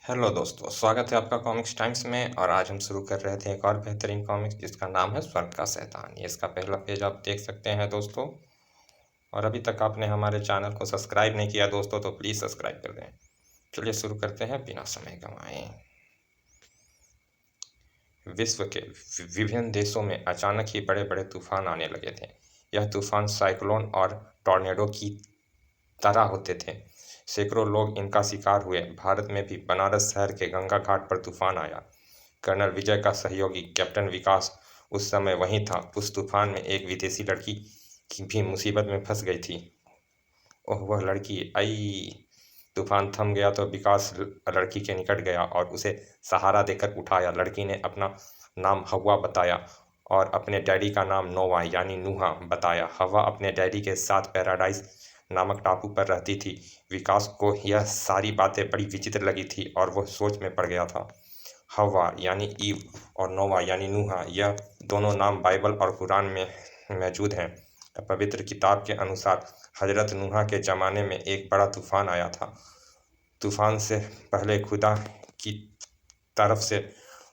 Hello दोस्तों, स्वागत है आपका कॉमिक्स टाइम्स में। और आज हम शुरू कर रहे थे एक और बेहतरीन कॉमिक्स जिसका नाम है स्वर्ग का शैतान। ये इसका पहला पेज आप देख सकते हैं दोस्तों। और अभी तक आपने हमारे चैनल को सब्सक्राइब नहीं किया दोस्तों तो प्लीज़ सब्सक्राइब कर दें। चलिए शुरू करते हैं बिना समय गंवाए। विश्व के विभिन्न देशों में अचानक ही बड़े बड़े तूफान आने लगे थे। यह तूफान साइक्लोन और टॉर्नेडो की तरह होते थे। सैकड़ों लोग इनका शिकार हुए। भारत में भी बनारस शहर के गंगा घाट पर तूफान आया। कर्नल विजय का सहयोगी कैप्टन विकास उस समय वहीं था। उस तूफान में एक विदेशी लड़की की भी मुसीबत में फंस गई थी। ओह वह लड़की आई। तूफान थम गया तो विकास लड़की के निकट गया और उसे सहारा देकर उठाया। लड़की ने अपना नाम हवा बताया और अपने डैडी का नाम नोवा यानी नूहा बताया। हवा अपने डैडी के साथ पैराडाइज नामक टापू पर रहती थी। विकास को यह सारी बातें बड़ी विचित्र लगी थी और वह सोच में पड़ गया था। हवा यानी ईव और नोवा यानी नूहा, यह दोनों नाम बाइबल और कुरान में मौजूद हैं। पवित्र किताब के अनुसार हजरत नूहा के ज़माने में एक बड़ा तूफान आया था। तूफान से पहले खुदा की तरफ से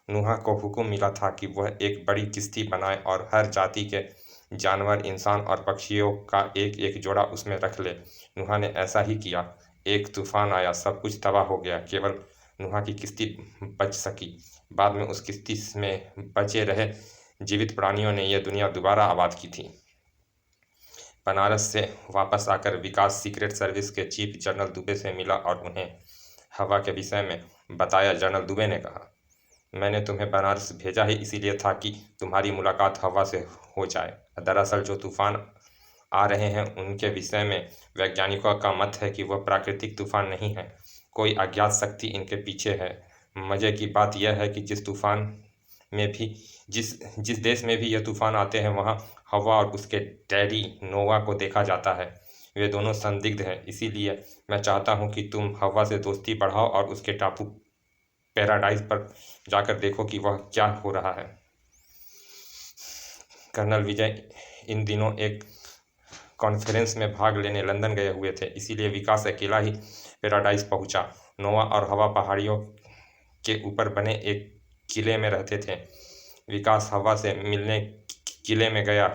नूहा को हुक्म मिला था कि वह एक बड़ी किश्ती बनाए और हर जाति के जानवर, इंसान और पक्षियों का एक एक जोड़ा उसमें रख ले। नूहा ने ऐसा ही किया। एक तूफान आया, सब कुछ तबाह हो गया, केवल नूहा की किश्ती बच सकी। बाद में उस किश्ती में बचे रहे जीवित प्राणियों ने यह दुनिया दोबारा आबाद की थी। बनारस से वापस आकर विकास सीक्रेट सर्विस के चीफ जनरल दुबे से मिला और उन्हें हवा के विषय में बताया। जनरल दुबे ने कहा, मैंने तुम्हें बनारस भेजा ही इसीलिए था कि तुम्हारी मुलाकात हवा से हो जाए। दरअसल जो तूफान आ रहे हैं उनके विषय में वैज्ञानिकों का मत है कि वह प्राकृतिक तूफान नहीं है, कोई अज्ञात शक्ति इनके पीछे है। मज़े की बात यह है कि जिस देश में भी यह तूफान आते हैं वहाँ हवा और उसके डैडी नोवा को देखा जाता है। वे दोनों संदिग्ध हैं, इसीलिए मैं चाहता हूँ कि तुम हवा से दोस्ती बढ़ाओ और उसके टापू पैराडाइज पर जाकर देखो कि वह क्या हो रहा है। कर्नल विजय इन दिनों एक कॉन्फ्रेंस में भाग लेने लंदन गए हुए थे, इसीलिए विकास अकेला ही पैराडाइज पहुंचा। नोवा और हवा पहाड़ियों के ऊपर बने एक किले में रहते थे। विकास हवा से मिलने किले में गया।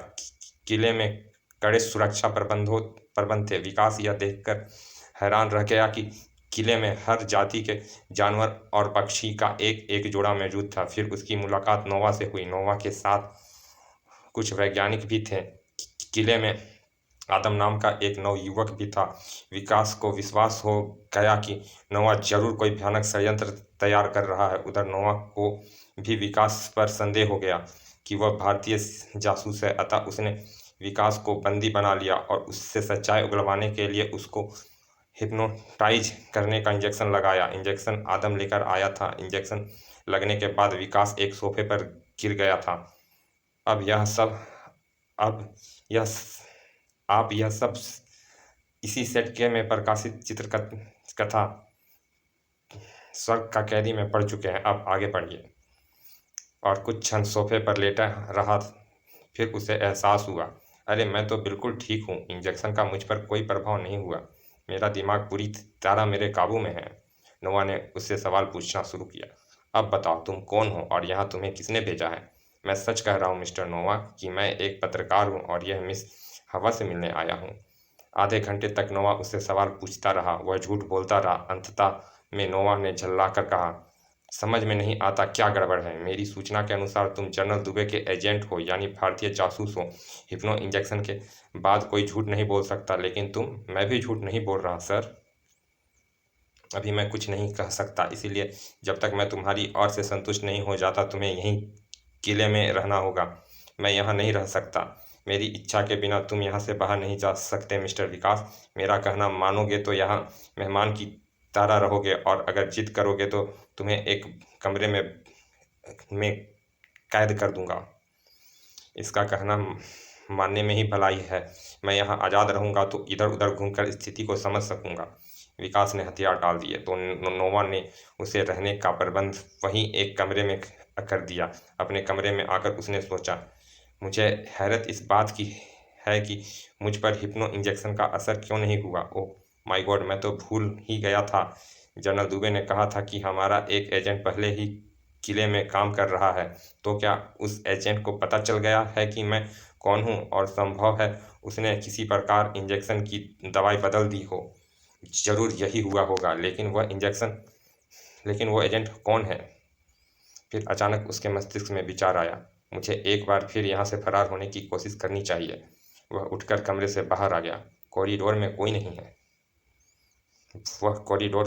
किले में कड़े सुरक्षा प्रबंध थे। विकास यह देखकर हैरान रह गया कि किले में हर जाति के जानवर और पक्षी का एक एक जोड़ा मौजूद था। फिर उसकी मुलाकात नोवा से हुई। नोवा के साथ कुछ वैज्ञानिक भी थे। किले में आदम नाम का एक नवयुवक भी था। विकास को विश्वास हो गया कि नोवा जरूर कोई भयानक षड्यंत्र तैयार कर रहा है। उधर नोवा को भी विकास पर संदेह हो गया कि वह भारतीय जासूस है, अतः उसने विकास को बंदी बना लिया और उससे सच्चाई उगलवाने के लिए उसको हिप्नोटाइज करने का इंजेक्शन लगाया। इंजेक्शन आदम लेकर आया था। इंजेक्शन लगने के बाद विकास एक सोफे पर गिर गया था। अब यह सब अब यह आप यह सब इसी सेट के में प्रकाशित कथा स्वर्ग का कैदी में पढ़ चुके हैं। अब आगे पढ़िए। और कुछ क्षण सोफे पर लेटा रहा, फिर उसे एहसास हुआ, अरे मैं तो बिल्कुल ठीक हूँ, इंजेक्शन का मुझ पर कोई प्रभाव नहीं हुआ, मेरा दिमाग पूरी तरह मेरे काबू में है। नोवा ने उससे सवाल पूछना शुरू किया, अब बताओ तुम कौन हो और यहाँ तुम्हें किसने भेजा है? मैं सच कह रहा हूँ मिस्टर नोवा कि मैं एक पत्रकार हूँ और यह मिस हवा से मिलने आया हूँ। आधे घंटे तक नोवा उससे सवाल पूछता रहा। वह झूठ बोलता रहा। अंततः में नोवा ने झल्लाकर कहा, समझ में नहीं आता क्या गड़बड़ है? मेरी सूचना के अनुसार तुम जनरल दुबे के एजेंट हो, यानी भारतीय जासूस हो। हिप्नो इंजेक्शन के बाद कोई झूठ नहीं बोल सकता, लेकिन मैं भी झूठ नहीं बोल रहा सर। अभी मैं कुछ नहीं कह सकता, इसीलिए जब तक मैं तुम्हारी ओर से संतुष्ट नहीं हो जाता तुम्हें यहीं किले में रहना होगा। मैं यहाँ नहीं रह सकता। मेरी इच्छा के बिना तुम यहाँ से बाहर नहीं जा सकते मिस्टर विकास। मेरा कहना मानोगे तो यहाँ मेहमान की तरह रहोगे, और अगर जिद करोगे तो तुम्हें एक कमरे में कैद कर दूंगा। इसका कहना मानने में ही भलाई है। मैं यहाँ आज़ाद रहूँगा तो इधर उधर घूमकर स्थिति को समझ सकूँगा। विकास ने हथियार डाल दिए तो नोवा ने उसे रहने का प्रबंध वहीं एक कमरे में कर दिया। अपने कमरे में आकर उसने सोचा, मुझे हैरत इस बात की है कि मुझ पर हिप्नो इंजेक्शन का असर क्यों नहीं हुआ। ओह माय गॉड, मैं तो भूल ही गया था जनरल दुबे ने कहा था कि हमारा एक एजेंट पहले ही किले में काम कर रहा है। तो क्या उस एजेंट को पता चल गया है कि मैं कौन हूँ और संभव है उसने किसी प्रकार इंजेक्शन की दवाई बदल दी हो? जरूर यही हुआ होगा, लेकिन वो एजेंट कौन है? फिर अचानक उसके मस्तिष्क में विचार आया, मुझे एक बार फिर यहाँ से फरार होने की कोशिश करनी चाहिए। वह उठकर कमरे से बाहर आ गया। कॉरिडोर में कोई नहीं है। वह कॉरिडोर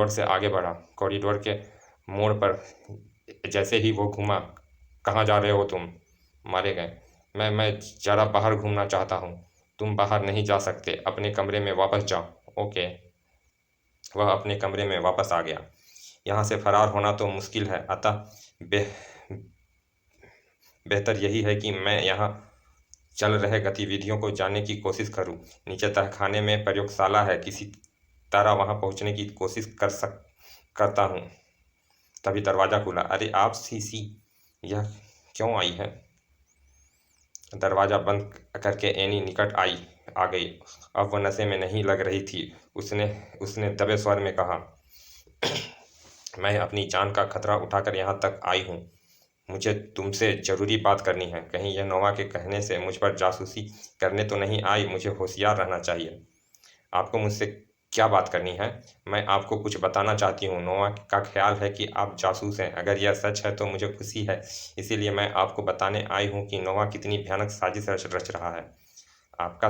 से आगे बढ़ा। कॉरिडोर के मोड़ पर जैसे ही वो घूमा, कहाँ जा रहे हो तुम? मारे गए। मैं जरा बाहर घूमना चाहता हूँ। तुम बाहर नहीं जा सकते, अपने कमरे में वापस जाओ। ओके। वह अपने कमरे में वापस आ गया। यहाँ से फरार होना तो मुश्किल है, अतः बेहतर यही है कि मैं यहाँ चल रहे गतिविधियों को जानने की कोशिश करूं। नीचे तहखाने में प्रयोगशाला है, किसी तरह वहां पहुंचने की कोशिश करता हूं। तभी दरवाज़ा खुला। अरे आप सीसी, यह क्यों आई है? दरवाज़ा बंद करके एनी निकट आ गई। अब वह नशे में नहीं लग रही थी। उसने दबे स्वर में कहा, मैं अपनी जान का खतरा उठाकर यहाँ तक आई हूँ। मुझे तुमसे ज़रूरी बात करनी है। कहीं यह नोवा के कहने से मुझ पर जासूसी करने तो नहीं आई? मुझे होशियार रहना चाहिए। आपको मुझसे क्या बात करनी है? मैं आपको कुछ बताना चाहती हूँ। नोवा का ख्याल है कि आप जासूस हैं। अगर यह सच है तो मुझे खुशी है। इसीलिए मैं आपको बताने आई हूँ कि नोवा कितनी भयानक साजिश रच रहा है। आप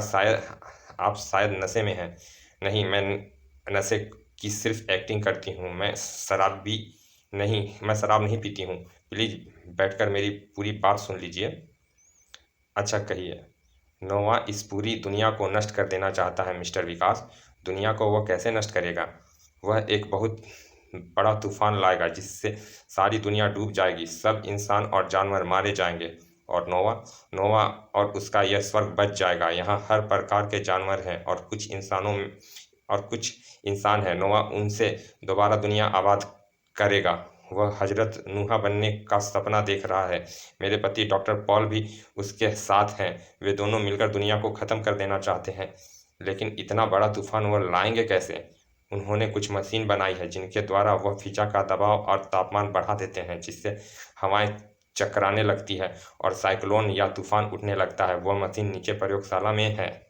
शायद नशे में हैं। नहीं, मैं नशे की सिर्फ एक्टिंग करती हूँ। मैं शराब नहीं पीती हूँ। प्लीज़ बैठकर मेरी पूरी बात सुन लीजिए। अच्छा कहिए। नोवा इस पूरी दुनिया को नष्ट कर देना चाहता है मिस्टर विकास। दुनिया को वह कैसे नष्ट करेगा? वह एक बहुत बड़ा तूफान लाएगा जिससे सारी दुनिया डूब जाएगी। सब इंसान और जानवर मारे जाएंगे और नोवा और उसका यह स्वर्ग बच जाएगा। यहाँ हर प्रकार के जानवर हैं और कुछ इंसान हैं। नोवा उनसे दोबारा दुनिया आबाद करेगा। वह हजरत नूहा बनने का सपना देख रहा है। मेरे पति डॉक्टर पॉल भी उसके साथ हैं। वे दोनों मिलकर दुनिया को ख़त्म कर देना चाहते हैं। लेकिन इतना बड़ा तूफान वह लाएंगे कैसे? उन्होंने कुछ मशीन बनाई है जिनके द्वारा वह फिजा का दबाव और तापमान बढ़ा देते हैं, जिससे हवाएं चकराने लगती है और साइक्लोन या तूफान उठने लगता है। वह मशीन नीचे प्रयोगशाला में है।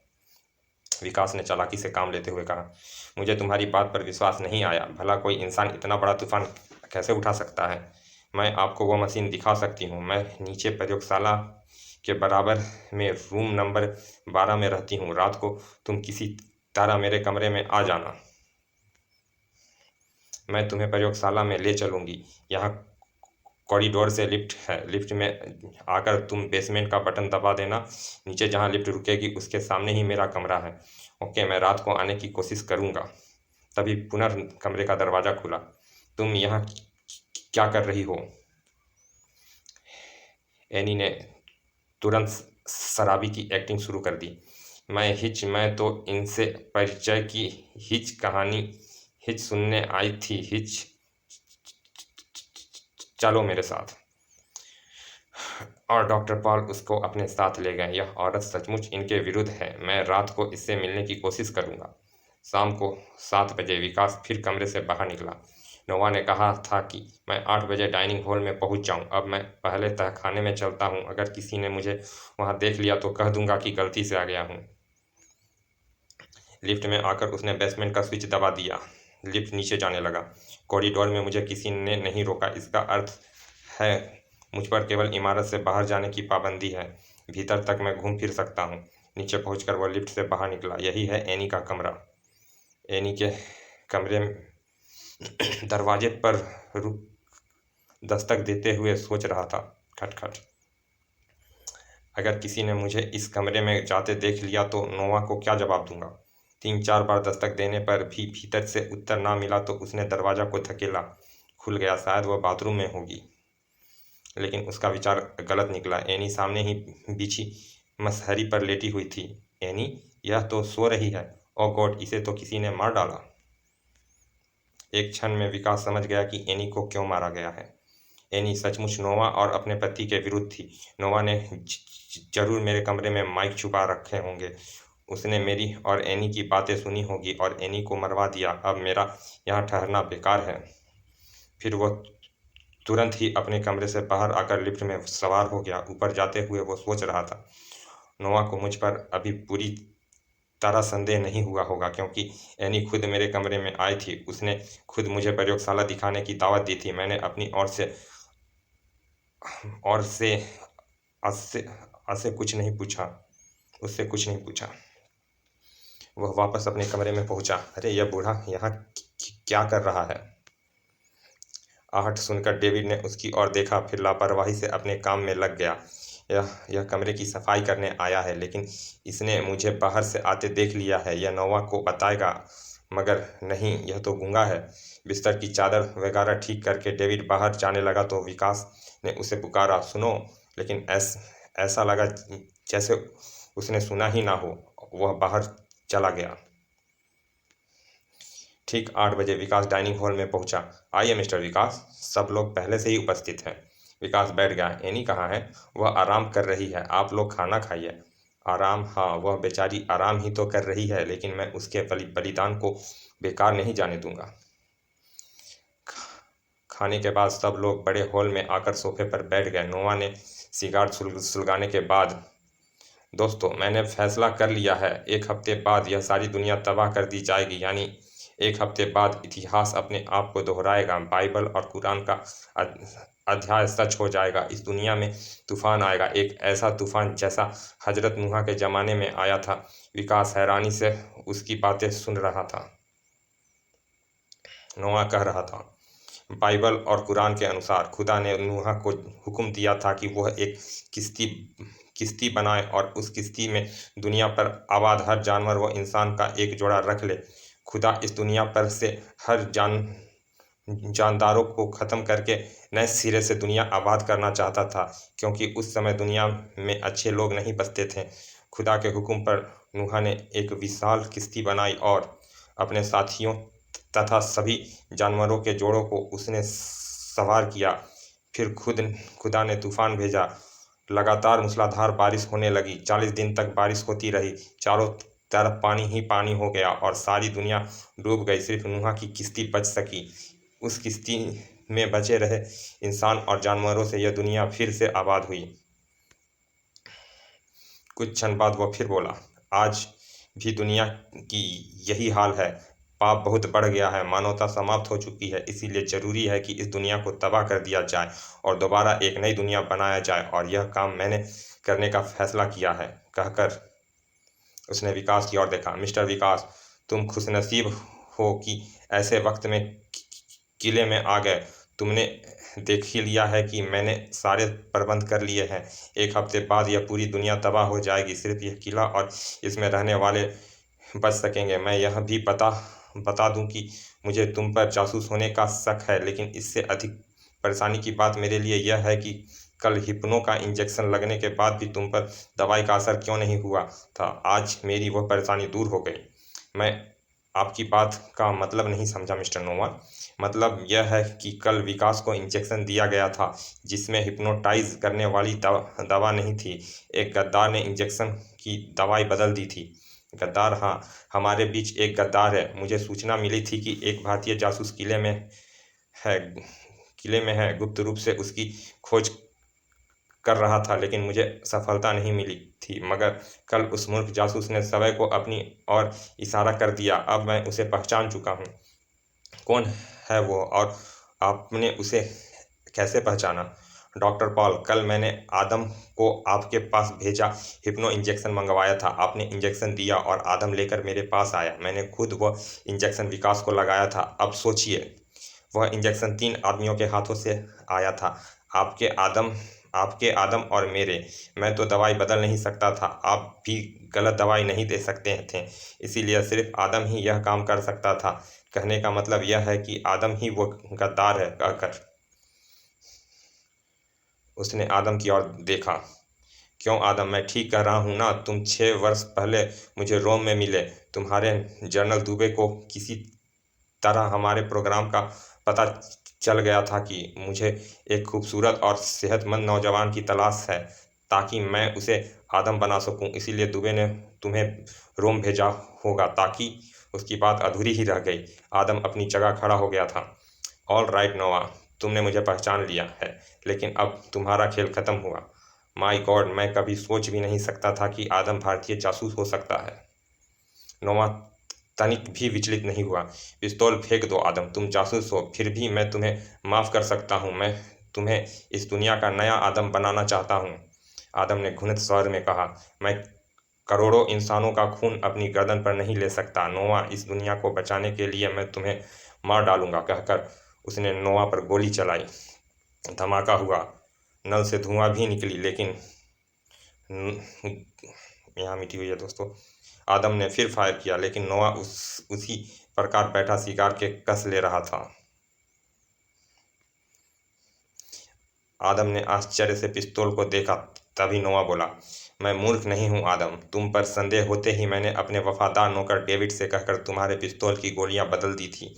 विकास ने चालाकी से काम लेते हुए कहा, मुझे तुम्हारी बात पर विश्वास नहीं आया। भला कोई इंसान इतना बड़ा तूफान कैसे उठा सकता है? मैं आपको वह मशीन दिखा सकती हूँ। मैं नीचे प्रयोगशाला के बराबर में रूम नंबर 12 में रहती हूँ। रात को तुम किसी तरह मेरे कमरे में आ जाना। मैं तुम्हें प्रयोगशाला में ले चलूँगी। यहाँ कॉरिडोर से लिफ्ट है। लिफ्ट में आकर तुम बेसमेंट का बटन दबा देना। नीचे जहाँ लिफ्ट रुकेगी उसके सामने ही मेरा कमरा है। ओके, मैं रात को आने की कोशिश करूँगा। तभी पुनः कमरे का दरवाज़ा खुला। तुम यहाँ क्या कर रही हो? एनी ने तुरंत शराबी की एक्टिंग शुरू कर दी। मैं तो इनसे परिचय की कहानी सुनने आई थी। चलो मेरे साथ। और डॉक्टर पॉल उसको अपने साथ ले गए। यह औरत सचमुच इनके विरुद्ध है। मैं रात को इससे मिलने की कोशिश करूंगा। शाम को 7 बजे विकास फिर कमरे से बाहर निकला। नोवा ने कहा था कि मैं 8 बजे डाइनिंग हॉल में पहुंच जाऊं। अब मैं पहले तहखाने में चलता हूं। अगर किसी ने मुझे वहां देख लिया तो कह दूंगा कि गलती से आ गया हूं। लिफ्ट में आकर उसने बेसमेंट का स्विच दबा दिया। लिफ्ट नीचे जाने लगा। कॉरिडोर में मुझे किसी ने नहीं रोका। इसका अर्थ है मुझ पर केवल इमारत से बाहर जाने की पाबंदी है। भीतर तक मैं घूम फिर सकता हूँ। नीचे पहुंचकर वह लिफ्ट से बाहर निकला। यही है एनी का कमरा। एनी के कमरे में दरवाजे पर रुक दस्तक देते हुए सोच रहा था, खटखट। अगर किसी ने मुझे इस कमरे में जाते देख लिया तो नोवा को क्या जवाब दूंगा? 3-4 बार दस्तक देने पर भी भीतर से उत्तर ना मिला तो उसने दरवाज़ा को धकेला। खुल गया। शायद वह बाथरूम में होगी। लेकिन उसका विचार गलत निकला। एनी सामने ही बिछी मसहरी पर लेटी हुई थी। एनी, यह तो सो रही है। ओ गॉड, इसे तो किसी ने मार डाला। एक क्षण में विकास समझ गया कि एनी को क्यों मारा गया है। एनी सचमुच नोवा और अपने पति के विरुद्ध थी। नोवा ने जरूर मेरे कमरे में माइक छुपा रखे होंगे। उसने मेरी और एनी की बातें सुनी होगी और एनी को मरवा दिया। अब मेरा यहाँ ठहरना बेकार है। फिर वह तुरंत ही अपने कमरे से बाहर आकर लिफ्ट में सवार हो गया। ऊपर जाते हुए वो सोच रहा था, नोआ को मुझ पर अभी पूरी तरह संदेह नहीं हुआ होगा, क्योंकि एनी खुद मेरे कमरे में आई थी। उसने खुद मुझे प्रयोगशाला दिखाने की दावत दी थी। मैंने अपनी ओर से उससे कुछ नहीं पूछा। वह वापस अपने कमरे में पहुंचा। अरे यह बूढ़ा यहाँ क्या कर रहा है? आहट सुनकर डेविड ने उसकी ओर देखा, फिर लापरवाही से अपने काम में लग गया। यह कमरे की सफाई करने आया है, लेकिन इसने मुझे बाहर से आते देख लिया है। यह नोआ को बताएगा, मगर नहीं, यह तो गूंगा है। बिस्तर की चादर वगैरह ठीक करके डेविड बाहर जाने लगा तो विकास ने उसे पुकारा, सुनो। लेकिन ऐसा लगा जैसे उसने सुना ही ना हो। वह बाहर चला गया। ठीक 8 बजे विकास डाइनिंग हॉल में पहुंचा। आइए मिस्टर विकास। सब लोग पहले से ही उपस्थित हैं। विकास बैठ गया। एनी कहाँ है? वह आराम कर रही है। आप लोग खाना खाइए। आराम? हाँ, वह बेचारी आराम ही तो कर रही है, लेकिन मैं उसके बलिदान को बेकार नहीं जाने दूंगा। खाने के बाद सब लोग बड़े हॉल में आकर सोफे पर बैठ गए। नोआ ने सिगार सुलगाने के बाद, दोस्तों, मैंने फैसला कर लिया है। 1 हफ्ते बाद यह सारी दुनिया तबाह कर दी जाएगी। यानी 1 हफ्ते बाद इतिहास अपने आप को दोहराएगा। बाइबल और कुरान का अध्याय सच हो जाएगा। इस दुनिया में तूफान आएगा, एक ऐसा तूफान जैसा हजरत नूह के ज़माने में आया था। विकास हैरानी से उसकी बातें सुन रहा था। नोआ कह रहा था, बाइबल और कुरान के अनुसार खुदा ने नूह को हुक्म दिया था कि वह एक किश्ती बनाए और उस किश्ती में दुनिया पर आबाद हर जानवर व इंसान का एक जोड़ा रख ले। खुदा इस दुनिया पर से हर जानदारों को ख़त्म करके नए सिरे से दुनिया आबाद करना चाहता था, क्योंकि उस समय दुनिया में अच्छे लोग नहीं बसते थे। खुदा के हुक्म पर नूह ने एक विशाल किश्ती बनाई और अपने साथियों तथा सभी जानवरों के जोड़ों को उसने सवार किया। फिर खुदा ने तूफान भेजा। लगातार मूसलाधार बारिश होने लगी। 40 दिन तक बारिश होती रही। चारों तरफ पानी ही पानी हो गया और सारी दुनिया डूब गई। सिर्फ नूह की किश्ती बच सकी। उस किश्ती में बचे रहे इंसान और जानवरों से यह दुनिया फिर से आबाद हुई। कुछ क्षण बाद वह फिर बोला, आज भी दुनिया की यही हाल है। पाप बहुत बढ़ गया है। मानवता समाप्त हो चुकी है। इसीलिए जरूरी है कि इस दुनिया को तबाह कर दिया जाए और दोबारा एक नई दुनिया बनाया जाए, और यह काम मैंने करने का फैसला किया है, कहकर उसने विकास की ओर देखा। मिस्टर विकास, तुम खुशनसीब हो कि ऐसे वक्त में किले में आ गए। तुमने देख ही लिया है कि मैंने सारे प्रबंध कर लिए हैं। 1 हफ्ते बाद यह पूरी दुनिया तबाह हो जाएगी। सिर्फ यह किला और इसमें रहने वाले बच सकेंगे। मैं यह भी बता दूं कि मुझे तुम पर जासूस होने का शक है, लेकिन इससे अधिक परेशानी की बात मेरे लिए यह है कि कल हिप्नो का इंजेक्शन लगने के बाद भी तुम पर दवाई का असर क्यों नहीं हुआ था। आज मेरी वह परेशानी दूर हो गई। मैं आपकी बात का मतलब नहीं समझा मिस्टर नोवा। मतलब यह है कि कल विकास को इंजेक्शन दिया गया था, जिसमें हिप्नोटाइज करने वाली दवा नहीं थी। एक गद्दार ने इंजेक्शन की दवाई बदल दी थी। गद्दार? हाँ, हमारे बीच एक गद्दार है। मुझे सूचना मिली थी कि एक भारतीय जासूस किले में है। गुप्त रूप से उसकी खोज कर रहा था, लेकिन मुझे सफलता नहीं मिली थी। मगर कल उस मूर्ख जासूस ने समय को अपनी ओर इशारा कर दिया। अब मैं उसे पहचान चुका हूँ। कौन है वो, और आपने उसे कैसे पहचाना? डॉक्टर पॉल, कल मैंने आदम को आपके पास भेजा। हिप्नो इंजेक्शन मंगवाया था। आपने इंजेक्शन दिया और आदम लेकर मेरे पास आया। मैंने खुद वह इंजेक्शन विकास को लगाया था। अब सोचिए, वह इंजेक्शन 3 आदमियों के हाथों से आया था, आपके आदम और मेरे। मैं तो दवाई बदल नहीं सकता था। आप भी गलत दवाई नहीं दे सकते थे। इसीलिए सिर्फ आदम ही यह काम कर सकता था। कहने का मतलब यह है कि आदम ही वो गद्दार है, कहकर उसने आदम की ओर देखा। क्यों आदम, मैं ठीक कह रहा हूँ ना? तुम 6 वर्ष पहले मुझे रोम में मिले। तुम्हारे जनरल दुबे को किसी तरह हमारे प्रोग्राम का पता चल गया था कि मुझे एक खूबसूरत और सेहतमंद नौजवान की तलाश है, ताकि मैं उसे आदम बना सकूं, इसीलिए दुबे ने तुम्हें रोम भेजा होगा, ताकि उसकी बात अधूरी ही रह गई। आदम अपनी जगह खड़ा हो गया था। ऑल राइट नोआ, तुमने मुझे पहचान लिया है, लेकिन अब तुम्हारा खेल खत्म हुआ। माय गॉड, मैं कभी सोच भी नहीं सकता था कि आदम भारतीय जासूस हो सकता है। नोआ तनिक भी विचलित नहीं हुआ। पिस्तौल फेंक दो आदम, तुम जासूस हो, फिर भी मैं तुम्हें माफ़ कर सकता हूँ। मैं तुम्हें इस दुनिया का नया आदम बनाना चाहता हूँ। आदम ने घुनित स्वर में कहा, मैं करोड़ों इंसानों का खून अपनी गर्दन पर नहीं ले सकता। नोआ, इस दुनिया को बचाने के लिए मैं तुम्हें मार डालूंगा, कहकर उसने नोआ पर गोली चलाई। धमाका हुआ, नल से धुआं भी निकली, लेकिन यहाँ मिटी हुई है दोस्तों। आदम ने फिर फायर किया, लेकिन नोआ उसी प्रकार बैठा शिकार के कस ले रहा था। आदम ने आश्चर्य से पिस्तौल को देखा। तभी नोआ बोला, मैं मूर्ख नहीं हूँ आदम। तुम पर संदेह होते ही मैंने अपने वफादार नौकर डेविड से कहकर तुम्हारे पिस्तौल की गोलियां बदल दी थी।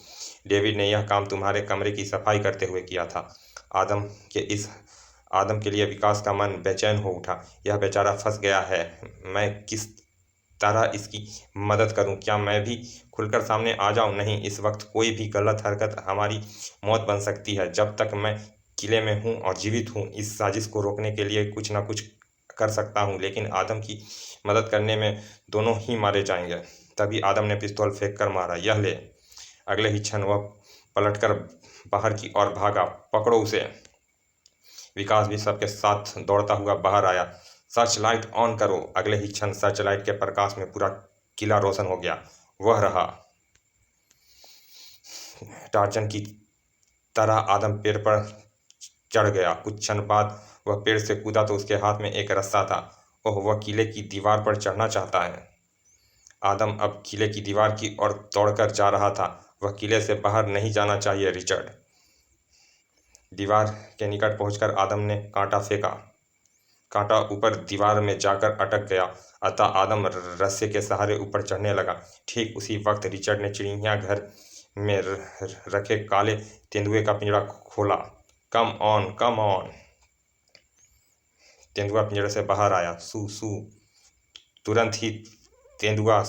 डेविड ने यह काम तुम्हारे कमरे की सफाई करते हुए किया था। आदम के लिए विकास का मन बेचैन हो उठा। यह बेचारा फंस गया है, मैं किस तरह इसकी मदद करूं? क्या मैं भी खुलकर सामने आ जाऊं? नहीं, इस वक्त कोई भी गलत हरकत हमारी मौत बन सकती है। जब तक मैं किले में हूं और जीवित हूं, इस साजिश को रोकने के लिए कुछ ना कुछ कर सकता हूं, लेकिन आदम की मदद करने में दोनों ही मारे जाएंगे। तभी आदम ने पिस्तौल फेंक कर मारा, यह ले। अगले ही क्षण वह पलटकर बाहर की ओर भागा। पकड़ो उसे। विकास भी सबके साथ दौड़ता हुआ बाहर आया। सर्च लाइट ऑन करो। अगले ही क्षण सर्च लाइट के प्रकाश में पूरा किला रोशन हो गया। वह रहा। टार्जन की तरह आदम पेड़ पर चढ़ गया। कुछ क्षण बाद वह पेड़ से कूदा तो उसके हाथ में एक रस्सा था। ओह, वह किले की दीवार पर चढ़ना चाहता है। आदम अब किले की दीवार की ओर दौड़कर जा रहा था। वह किले से बाहर नहीं जाना चाहिए रिचर्ड। दीवार के निकट पहुंचकर आदम ने कांटा फेंका। कांटा ऊपर दीवार में जाकर अटक गया, अतः आदम रस्से के सहारे ऊपर चढ़ने लगा। ठीक उसी वक्त रिचर्ड ने चिड़ियाघर में रखे काले तेंदुए का पिंजरा खोला। Come on, come on. तेंदुआ पिंजरे से बाहर आया। सू सू। तुरंत ही तेंदुआ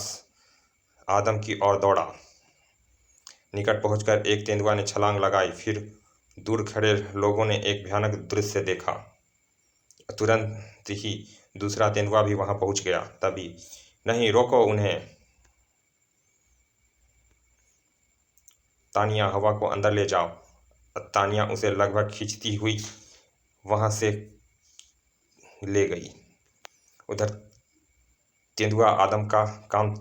आदम की ओर दौड़ा। निकट पहुंचकर एक तेंदुआ ने छलांग लगाई। फिर दूर खड़े लोगों ने एक भयानक दृश्य देखा। तुरंत ही दूसरा तेंदुआ भी वहां पहुंच गया। तभी, नहीं, रोको उन्हें। तानिया, हवा को अंदर ले जाओ। तानिया उसे लगभग खींचती हुई वहां से ले गई। उधर तेंदुआ आदम का काम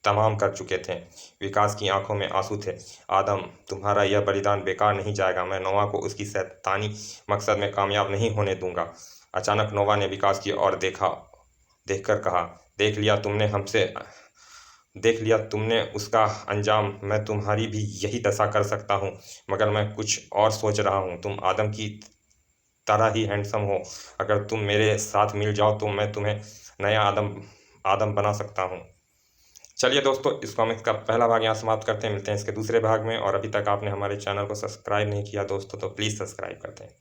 तमाम कर चुके थे। विकास की आंखों में आंसू थे। आदम, तुम्हारा यह बलिदान बेकार नहीं जाएगा। मैं नोवा को उसकी शैतानी मकसद में कामयाब नहीं होने दूंगा। अचानक नोवा ने विकास की ओर देखकर कहा, देख लिया तुमने उसका अंजाम। मैं तुम्हारी भी यही दशा कर सकता हूँ, मगर मैं कुछ और सोच रहा हूँ। तुम आदम की तरह ही हैंडसम हो। अगर तुम मेरे साथ मिल जाओ तो मैं तुम्हें नया आदम आदम बना सकता हूँ। चलिए दोस्तों, इस कॉमिक्स का पहला भाग यहाँ समाप्त करते हैं। मिलते हैं इसके दूसरे भाग में। और अभी तक आपने हमारे चैनल को सब्सक्राइब नहीं किया दोस्तों, तो प्लीज़ सब्सक्राइब करते हैं।